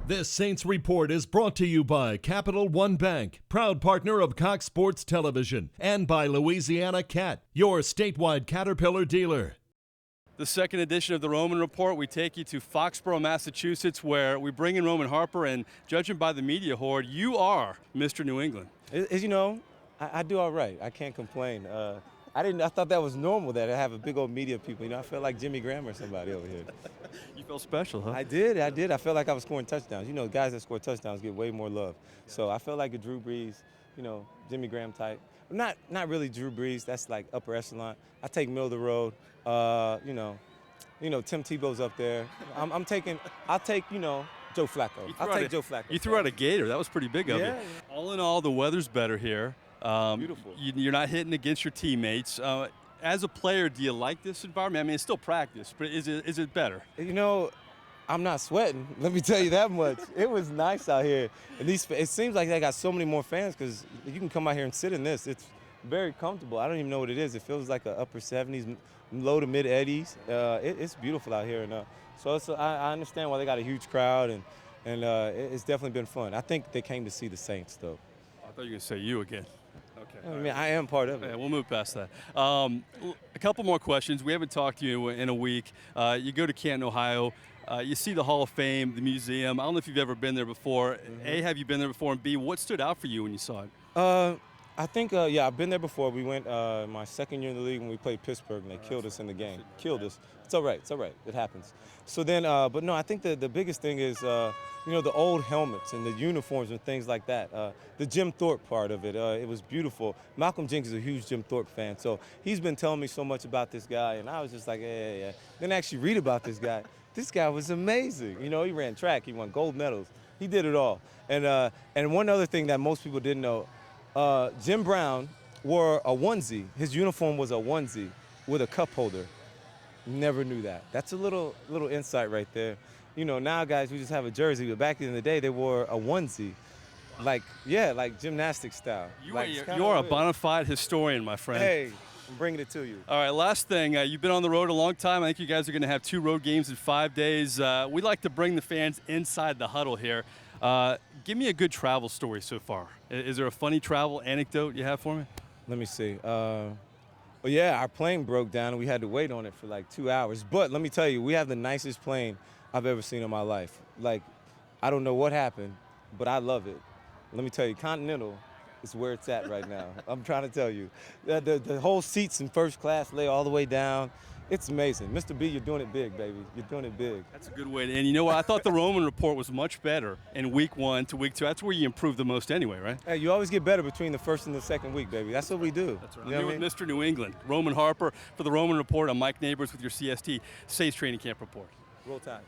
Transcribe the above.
This Saints Report is brought to you by Capital One Bank, proud partner of Cox Sports Television, and by Louisiana Cat, your statewide Caterpillar dealer. The second edition of the Roman Report, we take you to Foxborough, Massachusetts, where we bring in Roman Harper, and judging by the media horde, you are Mr. New England. I do all right. I can't complain. I thought that was normal that I have a big old media people. I felt like Jimmy Graham or somebody over here. You felt special, huh? I did. I felt like I was scoring touchdowns. Guys that score touchdowns get way more love. So I felt like a Drew Brees, Jimmy Graham type. Not really Drew Brees. That's like upper echelon. I take middle of the road. Tim Tebow's up there. I'll take Joe Flacco. I'll take Joe Flacco. You threw out a gator. That was pretty big of you. All in all, the weather's better here. Beautiful. You're not hitting against your teammates. As a player, do you like this environment? I mean, it's still practice, but is it better? I'm not sweating. Let me tell you that much. It was nice out here. It seems like they got so many more fans because you can come out here and sit in this. It's very comfortable. I don't even know what it is. It feels like a upper 70s, low to mid 80s. It's beautiful out here, and so I understand why they got a huge crowd, and it's definitely been fun. I think they came to see the Saints, though. I thought you were going to say you again. Okay. I mean, I am part of it. Yeah, we'll move past that. A couple more questions. We haven't talked to you in a week. You go to Canton, Ohio. You see the Hall of Fame, the museum. I don't know if you've ever been there before. Mm-hmm. A, have you been there before? And B, what stood out for you when you saw it? I think, I've been there before. We went my second year in the league when we played Pittsburgh, and they killed us in the game. Killed us. It's all right. It happens. So then, but no, I think the biggest thing is, the old helmets and the uniforms and things like that. The Jim Thorpe part of it, it was beautiful. Malcolm Jenkins is a huge Jim Thorpe fan, so he's been telling me so much about this guy, and I was just like, yeah. Then I actually read about this guy. This guy was amazing. He ran track. He won gold medals. He did it all. And one other thing that most people didn't know, Jim Brown wore a onesie. His uniform was a onesie with a cup holder. Never knew that. That's a little insight right there. Now guys, we just have a jersey, but back in the day, they wore a onesie. Like gymnastic style. You're a bona fide historian, my friend. Hey, I'm bringing it to you. All right, last thing. You've been on the road a long time. I think you guys are going to have 2 road games in 5 days. We like to bring the fans inside the huddle here. Give me a good travel story so far. Is there a funny travel anecdote you have for me? Let me see. Our plane broke down and we had to wait on it for like 2 hours. But let me tell you, we have the nicest plane I've ever seen in my life. Like, I don't know what happened, but I love it. Let me tell you, Continental is where it's at right now. I'm trying to tell you. The whole seats in first class lay all the way down. It's amazing. Mr. B, you're doing it big, baby. You're doing it big. That's a good way to end. You know what? I thought the Roman Report was much better in week 1 to week 2. That's where you improve the most anyway, right? Hey, you always get better between the first and the second week, baby. That's what we do. That's right. I'm here with Mr. New England, Roman Harper, for the Roman Report. I'm Mike Nabors with your CST Saints Training Camp Report. Roll Tide.